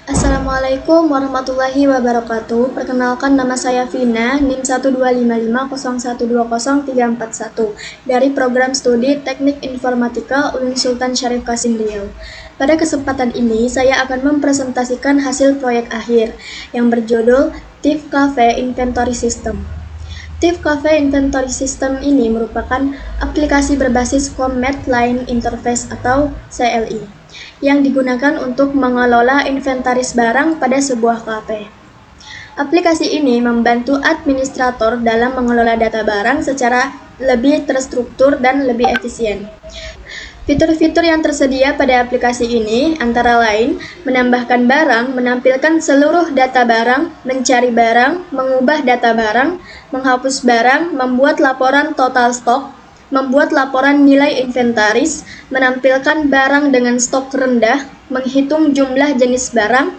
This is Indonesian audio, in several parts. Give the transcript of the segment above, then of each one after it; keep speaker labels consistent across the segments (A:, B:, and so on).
A: Assalamualaikum warahmatullahi wabarakatuh. Perkenalkan nama saya Vina, NIM 12550012031 dari program studi Teknik Informatika UIN Sultan Syarif Kasim Riau. Pada kesempatan ini, saya akan mempresentasikan hasil proyek akhir yang berjudul TIF Cafe Inventory System. TIF Cafe Inventory System ini merupakan aplikasi berbasis Command Line Interface atau CLI yang digunakan untuk mengelola inventaris barang pada sebuah kafe. Aplikasi ini membantu administrator dalam mengelola data barang secara lebih terstruktur dan lebih efisien. Fitur-fitur yang tersedia pada aplikasi ini antara lain menambahkan barang, menampilkan seluruh data barang, mencari barang, mengubah data barang, menghapus barang, membuat laporan total stok, membuat laporan nilai inventaris, menampilkan barang dengan stok rendah, menghitung jumlah jenis barang,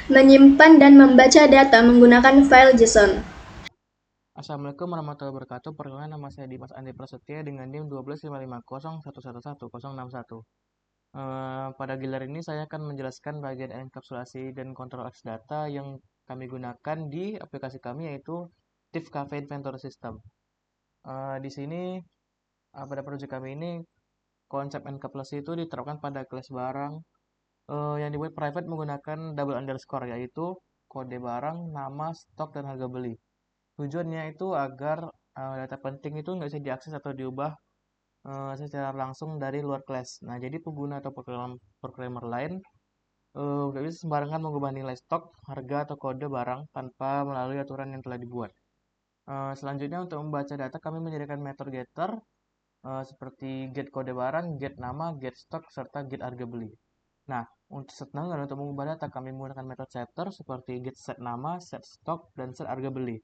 A: menyimpan dan membaca data menggunakan file JSON.
B: Assalamualaikum warahmatullahi wabarakatuh. Perkenalkan nama saya Dimas Andi Prasetya dengan NIM 12550111061. Pada gilar ini saya akan menjelaskan bagian enkapsulasi dan kontrol akses data yang kami gunakan di aplikasi kami yaitu TIF Cafe Inventory System. Di sini pada proyek kami ini konsep enkapsulasi itu diterapkan pada kelas barang yang dibuat private menggunakan double underscore yaitu kode barang, nama, stok, dan harga beli. Tujuannya itu agar data penting itu nggak bisa diakses atau diubah secara langsung dari luar kelas. Nah, jadi pengguna atau programmer lain nggak bisa sembarangan mengubah nilai stok, harga, atau kode barang tanpa melalui aturan yang telah dibuat. Selanjutnya untuk membaca data kami menyediakan metode getter seperti get kode barang, get nama, get stok, serta get harga beli. Nah, untuk setengah dan untuk mengubah data kami menggunakan metode setter seperti get set nama, set stok, dan set harga beli.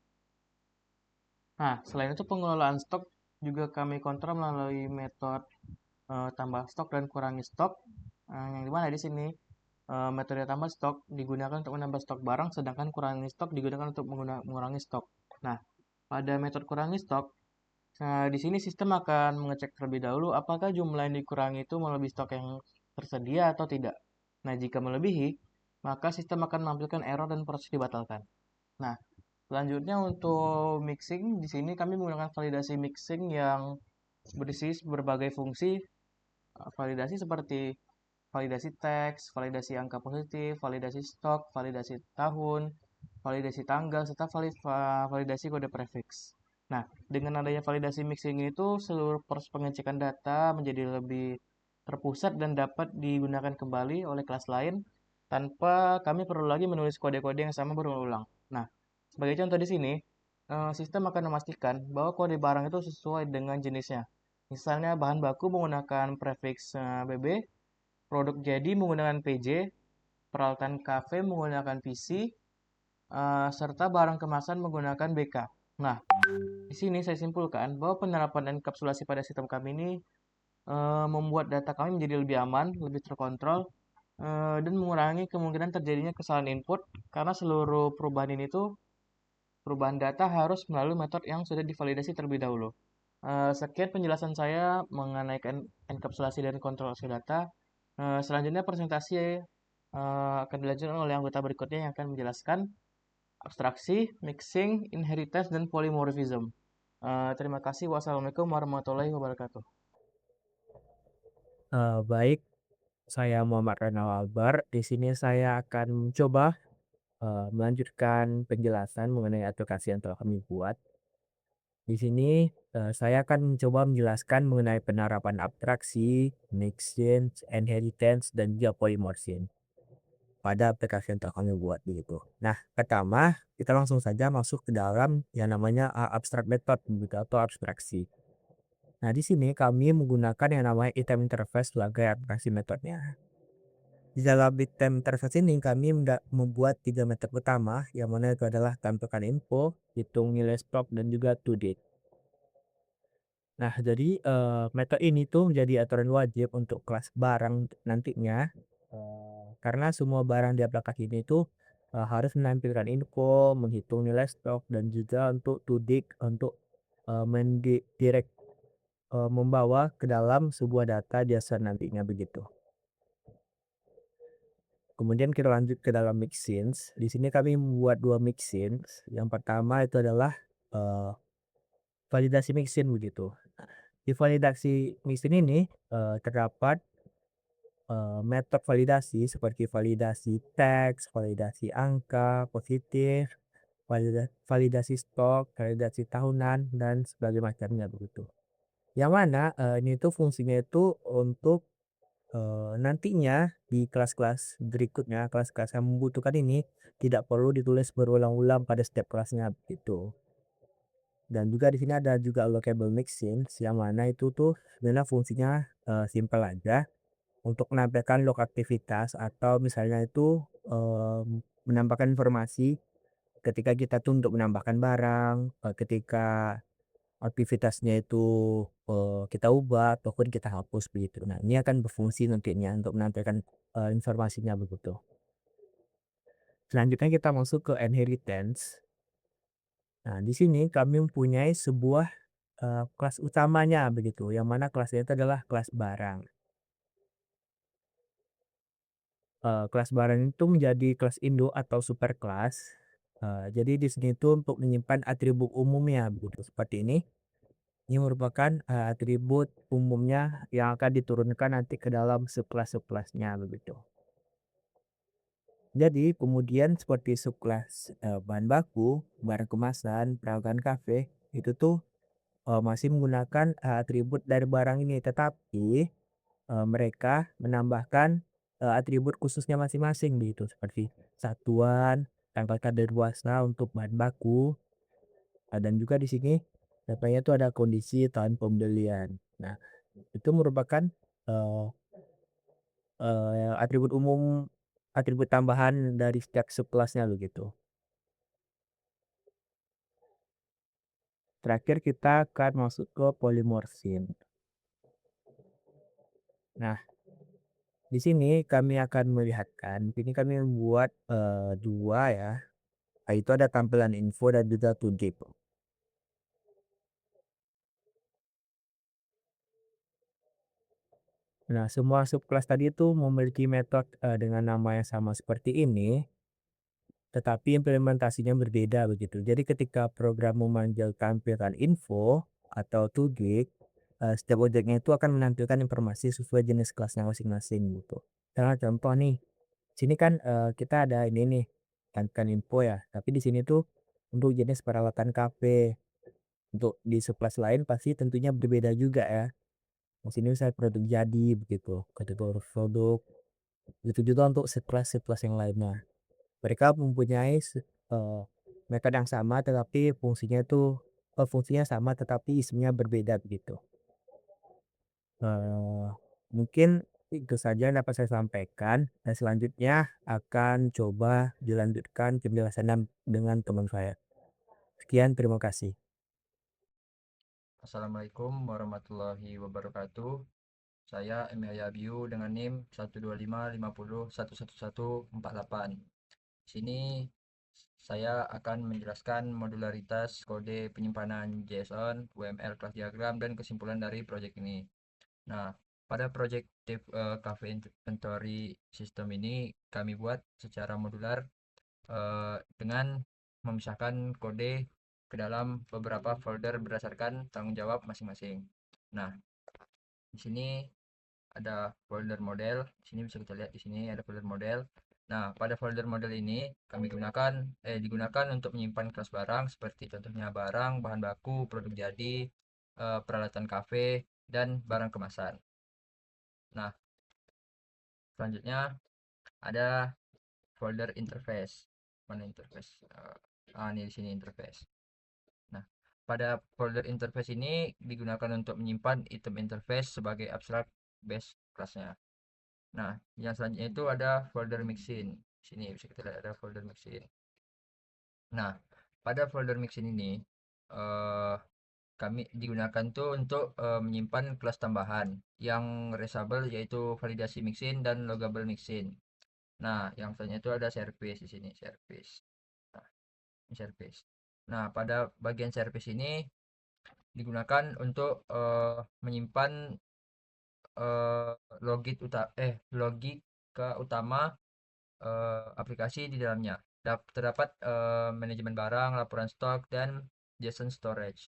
B: Nah, selain itu pengelolaan stok juga kami kontrol melalui metode tambah stok dan kurangi stok. Yang dimana di sini metode tambah stok digunakan untuk menambah stok barang, sedangkan kurangi stok digunakan untuk mengurangi stok. Nah, pada metode kurangi stok, di sini sistem akan mengecek terlebih dahulu apakah jumlah yang dikurangi itu melebihi stok yang tersedia atau tidak. Nah, jika melebihi, maka sistem akan menampilkan error dan proses dibatalkan. Nah, selanjutnya untuk mixing, di sini kami menggunakan validasi mixing yang berisi berbagai fungsi validasi seperti validasi teks, validasi angka positif, validasi stok, validasi tahun, validasi tanggal, serta validasi kode prefix. Nah, dengan adanya validasi mixing itu, seluruh proses pengecekan data menjadi lebih terpusat dan dapat digunakan kembali oleh kelas lain tanpa kami perlu lagi menulis kode-kode yang sama berulang-ulang. Nah, sebagai contoh di sini, sistem akan memastikan bahwa kode barang itu sesuai dengan jenisnya. Misalnya bahan baku menggunakan prefix BB, produk jadi menggunakan PJ, peralatan kafe menggunakan PC, serta barang kemasan menggunakan BK. Nah, di sini saya simpulkan bahwa penerapan enkapsulasi pada sistem kami ini membuat data kami menjadi lebih aman, lebih terkontrol, dan mengurangi kemungkinan terjadinya kesalahan input karena seluruh perubahan ini tuh perubahan data harus melalui metode yang sudah divalidasi terlebih dahulu. Sekian penjelasan saya mengenai enkapsulasi dan kontrol data. Selanjutnya presentasi akan dilanjutkan oleh anggota berikutnya yang akan menjelaskan abstraksi, mixing, inheritance, dan polymorphism. Terima kasih. Wassalamualaikum warahmatullahi wabarakatuh.
C: Baik, saya Muhammad Renal Albar. Di sini saya akan mencoba melanjutkan penjelasan mengenai aplikasi yang telah kami buat. Di sini saya akan mencoba menjelaskan mengenai penerapan abstraksi, mixin, inheritance, dan juga polymorphism pada aplikasi yang telah kami buat begitu. Nah, pertama kita langsung saja masuk ke dalam yang namanya abstract method begitu atau abstraksi. Nah, di sini kami menggunakan yang namanya item interface sebagai abstraksi metodenya. Di dalam item interface ini kami membuat 3 metode utama yang mana itu adalah tampilkan info, hitung nilai stok, dan juga to date. Nah, jadi metode ini tuh menjadi aturan wajib untuk kelas barang nantinya karena semua barang di aplikasi ini tuh harus menampilkan info, menghitung nilai stok, dan juga untuk to date untuk mendirect membawa ke dalam sebuah data dasar nantinya begitu. Kemudian kita lanjut ke dalam mixins. Di sini kami membuat 2 mixins. Yang pertama itu adalah, eee, validasi mixin begitu. Di validasi mixin ini, terdapat, metode validasi seperti validasi teks, validasi angka positif, validasi stok, validasi tahunan, dan sebagainya macamnya begitu. Yang mana, ini tuh fungsinya itu untuk nantinya di kelas-kelas berikutnya, kelas-kelas yang membutuhkan ini, tidak perlu ditulis berulang-ulang pada setiap kelasnya, begitu. Dan juga di sini ada juga lockable mixins, yang mana itu tuh sebenarnya fungsinya, simpel aja, untuk menampilkan log aktivitas atau misalnya itu, menambahkan informasi ketika kita tuh untuk menambahkan barang, ketika aktivitasnya itu, kita ubah ataupun kita hapus begitu. Nah, ini akan berfungsi nantinya untuk menampilkan, informasinya begitu. Selanjutnya kita masuk ke inheritance. Nah, di sini kami mempunyai sebuah, kelas utamanya begitu, yang mana kelasnya itu adalah kelas barang. Kelas barang itu menjadi kelas induk atau superclass. Jadi di sini itu untuk menyimpan atribut umumnya begitu, seperti ini. Ini merupakan, atribut umumnya yang akan diturunkan nanti ke dalam subclass-subclass-nya begitu. Jadi kemudian seperti subclass, bahan baku, barang kemasan, peragaan kafe, itu tuh, masih menggunakan, atribut dari barang ini, tetapi, mereka menambahkan, atribut khususnya masing-masing begitu, seperti satuan, tanggal kadaluarsa untuk bahan baku, dan juga di sini datanya itu ada kondisi tahun pembelian. Nah, itu merupakan, eee atribut umum, atribut tambahan dari setiap subclass-nya begitu. Terakhir kita akan masuk ke polymorphism. Nah, di sini kami akan melihatkan, ini kami membuat, 2 ya, itu ada tampilan info dan juga to div. Nah, semua subclass tadi itu memiliki metode, dengan nama yang sama seperti ini, tetapi implementasinya berbeda begitu. Jadi ketika program memanggil tampilan info atau toGig, setiap objeknya itu akan menampilkan informasi sesuai jenis kelasnya masing-masing gitu. Misalnya contoh nih, sini kan, kita ada ini nih, tampilan info ya, tapi di sini tuh untuk jenis peralatan kafe. Untuk di subclass lain pasti tentunya berbeda juga ya. Di sini misalnya produk jadi begitu, kategori produk, begitu juga untuk subclass-subclass yang lainnya. Mereka mempunyai metode yang sama tetapi fungsinya sama tetapi isinya berbeda begitu. Eee, Mungkin itu saja yang dapat saya sampaikan dan selanjutnya akan coba dilanjutkan penjelasan dengan teman saya. Sekian, terima kasih.
D: Assalamualaikum warahmatullahi wabarakatuh. Saya Emil Yabiu dengan NIM 12550111148. Di sini saya akan menjelaskan modularitas kode penyimpanan JSON, UML kelas diagram, dan kesimpulan dari proyek ini. Nah, pada proyek Cafe Inventory System ini kami buat secara modular dengan memisahkan kode ke dalam beberapa folder berdasarkan tanggung jawab masing-masing. Nah, di sini ada folder model. Di sini bisa kita lihat di sini ada folder model. Nah, pada folder model ini kami digunakan untuk menyimpan kelas barang seperti contohnya barang, bahan baku, produk jadi, peralatan kafe, dan barang kemasan. Nah, selanjutnya ada folder interface. Mana interface? Ini di sini interface. Nah, pada folder interface ini digunakan untuk menyimpan item interface sebagai abstract base kelasnya. Nah, yang selanjutnya itu ada folder mixin. Sini bisa kita lihat ada folder mixin. Nah, pada folder mixin ini eh, kami digunakan tuh untuk menyimpan kelas tambahan yang resable yaitu validasi mixin dan loggable mixin. Nah, yang selanjutnya itu ada service di sini, service. Nah, ini service. Nah, pada bagian service ini digunakan untuk menyimpan logika utama aplikasi di dalamnya. Terdapat manajemen barang, laporan stok, dan JSON storage.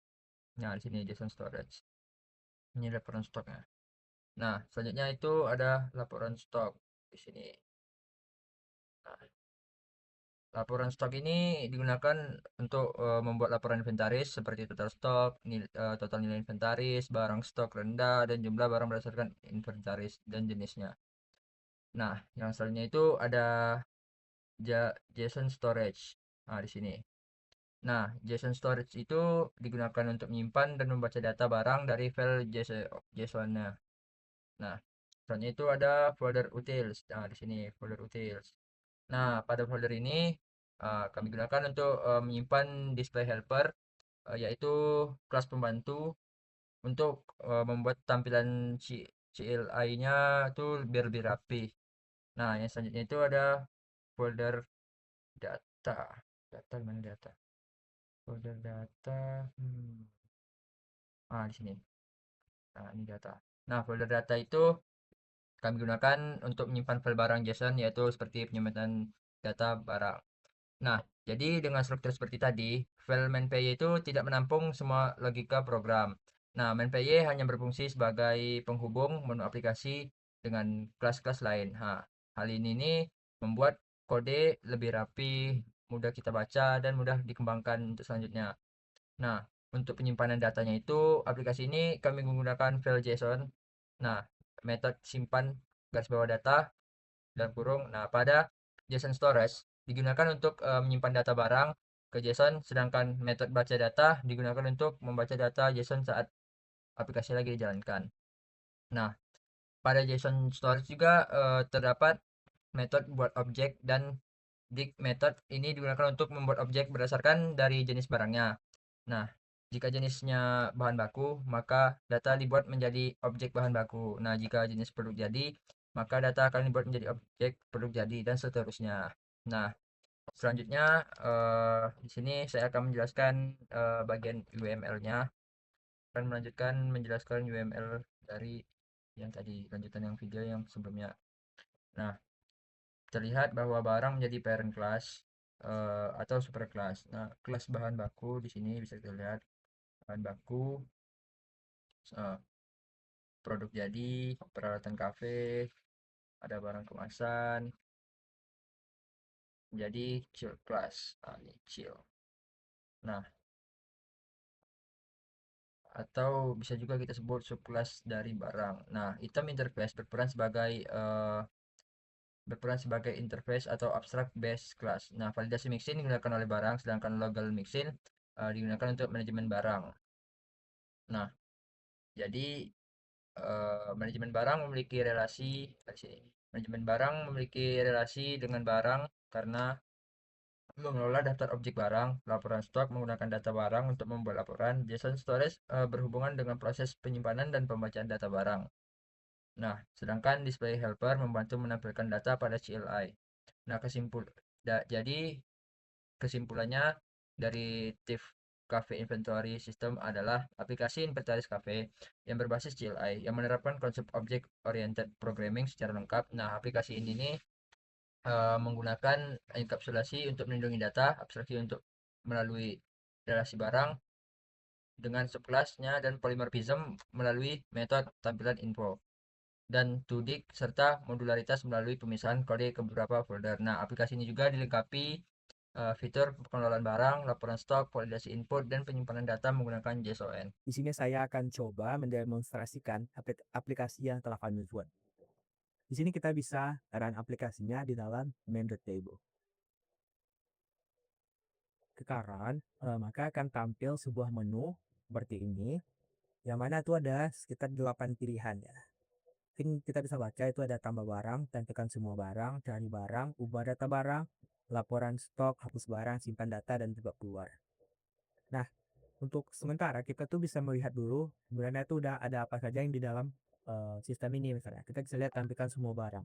D: Nah, di sini JSON storage. Ini laporan stoknya. Nah, selanjutnya itu ada laporan stok di sini. Nah, laporan stok ini digunakan untuk membuat laporan inventaris seperti total stok, total nilai inventaris, barang stok rendah, dan jumlah barang berdasarkan inventaris dan jenisnya. Nah, yang selanjutnya itu ada JSON storage. Nah, di sini. Nah, JSON storage itu digunakan untuk menyimpan dan membaca data barang dari file JSON-nya. Nah, selanjutnya itu ada folder utils. Nah, di sini folder utils. Nah, pada folder ini kami gunakan untuk menyimpan display helper, yaitu kelas pembantu untuk membuat tampilan CLI-nya itu biar lebih rapi. Nah, yang selanjutnya itu ada folder data. Data mana data? Folder data. Di sini. Nah, ini data. Nah, folder data itu kami gunakan untuk menyimpan file barang JSON, yaitu seperti penyimpanan data barang. Nah, jadi dengan struktur seperti tadi, file main.py itu tidak menampung semua logika program. Nah, main.py hanya berfungsi sebagai penghubung menu aplikasi dengan kelas-kelas lain. Hal ini membuat kode lebih rapi, mudah kita baca, dan mudah dikembangkan untuk selanjutnya. Nah, untuk penyimpanan datanya itu, aplikasi ini kami menggunakan file JSON. Nah, metode simpan garis bawah data dalam kurung. Nah, pada JSON storage digunakan untuk menyimpan data barang ke JSON, sedangkan metode baca data digunakan untuk membaca data JSON saat aplikasi lagi dijalankan. Nah, pada JSON storage juga terdapat metode buat objek dan dig method ini digunakan untuk membuat objek berdasarkan dari jenis barangnya. Nah, jika jenisnya bahan baku, maka data dibuat menjadi objek bahan baku. Nah, jika jenis produk jadi, maka data akan dibuat menjadi objek produk jadi dan seterusnya. Nah, selanjutnya di sini saya akan menjelaskan bagian UML-nya. Akan melanjutkan menjelaskan UML dari yang tadi, lanjutan yang video yang sebelumnya. Nah, terlihat bahwa barang menjadi parent class atau super class. Nah, kelas bahan baku di sini bisa kita lihat bahan baku, produk jadi, peralatan kafe, ada barang kemasan, menjadi chill class. Ini chill. Nah, atau bisa juga kita sebut subclass dari barang. Nah, item interface berperan sebagai interface atau abstract base class. Nah, validasi mixin digunakan oleh barang, sedangkan local mixin digunakan untuk manajemen barang. Nah, jadi manajemen barang memiliki relasi Manajemen barang memiliki relasi dengan barang karena mengelola daftar objek barang, laporan stok menggunakan data barang untuk membuat laporan, JSON storage berhubungan dengan proses penyimpanan dan pembacaan data barang. Nah, sedangkan display helper membantu menampilkan data pada CLI. Nah, jadi kesimpulannya dari TIFF Cafe Inventory System adalah aplikasi inventaris cafe yang berbasis CLI yang menerapkan konsep Object Oriented Programming secara lengkap. Nah, aplikasi ini nih menggunakan enkapsulasi untuk melindungi data, abstraksi untuk melalui relasi barang dengan subclassnya, dan polymorphism melalui metode tampilan info, dan 2dig serta modularitas melalui pemisahan kode ke beberapa folder. Nah, aplikasi ini juga dilengkapi fitur pengelolaan barang, laporan stok, validasi input, dan penyimpanan data menggunakan JSON.
C: Di sini saya akan coba mendemonstrasikan aplikasi yang telah kami buat. Di sini kita bisa run aplikasinya di dalam main.table. Ketika run, maka akan tampil sebuah menu seperti ini, yang mana itu ada sekitar 8 pilihan ya. Mungkin kita bisa baca itu ada tambah barang, dan tekan semua barang, cari barang, ubah data barang, laporan stok, hapus barang, simpan data, dan juga keluar. Nah, untuk sementara kita tuh bisa melihat dulu sebenarnya itu udah ada apa saja yang di dalam sistem ini. Misalnya kita bisa lihat tampilkan semua barang.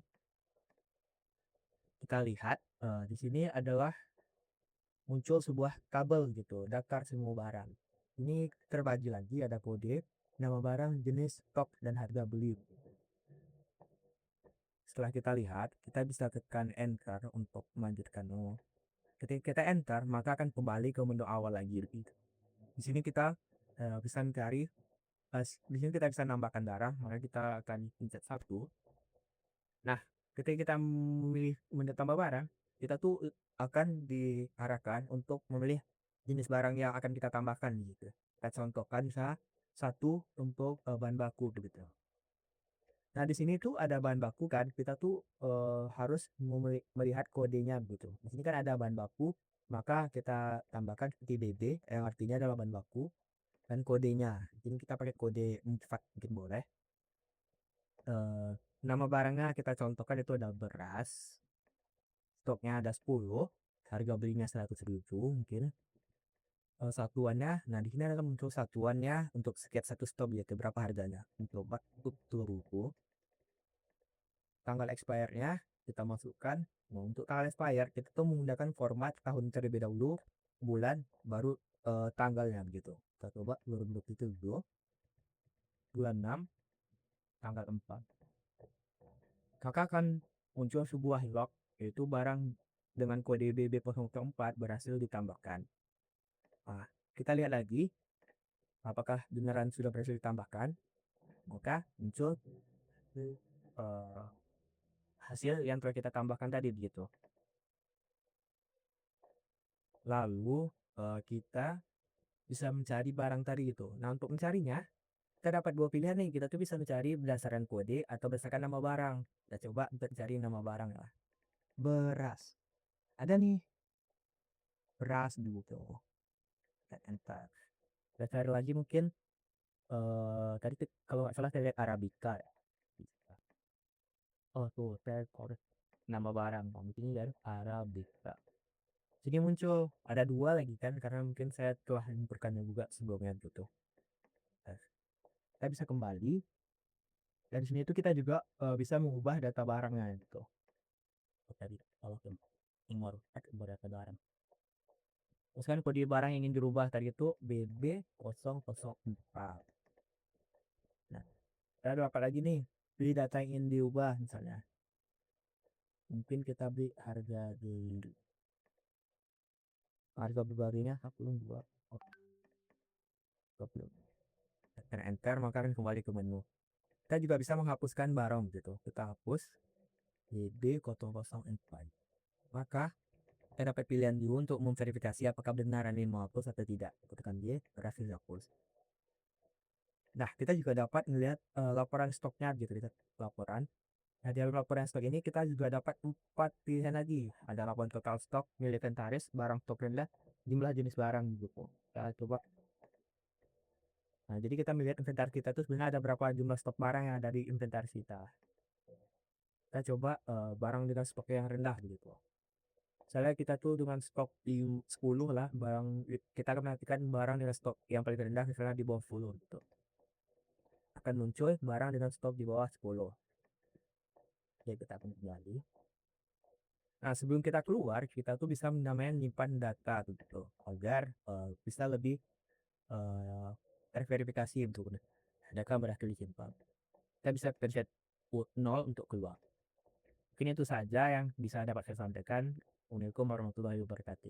C: Kita lihat di sini adalah muncul sebuah tabel gitu, daftar semua barang. Ini terbagi lagi, ada kode, nama barang, jenis, stok, dan harga beli. Setelah kita lihat, kita bisa tekan enter untuk melanjutkan menu. Ketika kita enter, maka akan kembali ke menu awal lagi. Di sini kita bisa mencari, di sini kita bisa nambahkan darah, maka kita akan pencet 1. Nah, ketika kita memilih menu tambah barang, kita tuh akan diarahkan untuk memilih jenis barang yang akan kita tambahkan gitu. Kita contohkan misalnya 1 untuk bahan baku gitu. Nah, di sini tuh ada bahan baku kan, kita tuh harus melihat kodenya gitu. Di sini kan ada bahan baku, maka kita tambahkan seperti BB yang artinya adalah bahan baku dan kodenya. Jadi kita pakai kode 4 mungkin boleh. Nama barangnya kita contohkan itu ada beras, stoknya ada 10, harga belinya 100.000 mungkin. Satuannya, nah di sini ada muncul satuannya untuk setiap satu stok yaitu berapa harganya. Untuk 40.000. Tanggal expire-nya kita masukkan. Nah, untuk tanggal expire kita tuh menggunakan format tahun terlebih dahulu, bulan, baru tanggalnya gitu. Kita coba 2027, bulan 6, tanggal 4. Maka akan muncul sebuah log, yaitu barang dengan kode BB004 berhasil ditambahkan. Nah, kita lihat lagi apakah beneran sudah berhasil ditambahkan. Maka muncul hasil yang telah kita tambahkan tadi gitu. Lalu kita bisa mencari barang tadi gitu. Nah, untuk mencarinya kita dapat 2 pilihan nih. Kita tuh bisa mencari berdasarkan kode atau berdasarkan nama barang. Kita coba untuk cari nama barang ya. Beras. Ada nih beras gitu. Kita enter. Kita cari lagi mungkin tadi kalau nggak salah saya lihat Arabica ya. Oh tuh, saya nama barang. Mungkin dari Arabica. Jadi muncul ada 2 lagi kan karena mungkin saya telah menginputkannya juga sebelumnya gitu. Kita bisa kembali dan sini itu kita juga bisa mengubah data barangnya gitu. Tadi kalau nomor data barang. Terus kan kode barang yang ingin dirubah tadi itu BB004. Nah, kita ada apa lagi nih? Pilih data yang ingin diubah misalnya. Mungkin kita beli harga barunya 42. Tekan enter maka akan kembali ke menu. Kita juga bisa menghapuskan barang gitu. Kita hapus BB004. Maka kita dapat pilihan dulu untuk memverifikasi apakah benar ini mau hapus atau tidak. Tekan Y, berhasil hapus. Nah, kita juga dapat melihat laporan stoknya gitu. Kita laporan. Nah, di laporan stok ini kita juga dapat 4 pilihan lagi. Ada laporan total stok, nilai inventaris, barang stok rendah, jumlah jenis barang gitu. Kita coba. Nah, jadi kita melihat inventaris kita itu sebenarnya ada berapa jumlah stok barang yang ada di inventaris kita. Kita coba barang dengan stok yang rendah gitu. Misalnya kita tuh dengan stok di 10 lah, kita akan menantikan barang dengan stok yang paling rendah misalnya di bawah 10 gitu. Akan muncul barang dengan stok di bawah 10. Oke, kita akan kembali. Nah, sebelum kita keluar, kita tuh bisa namanya menyimpan data gitu agar bisa lebih terverifikasi untuk data berhasil disimpan. Kita bisa pencet 0 untuk keluar. Mungkin itu saja yang bisa dapat saya sampaikan. Assalamualaikum warahmatullahi wabarakatuh.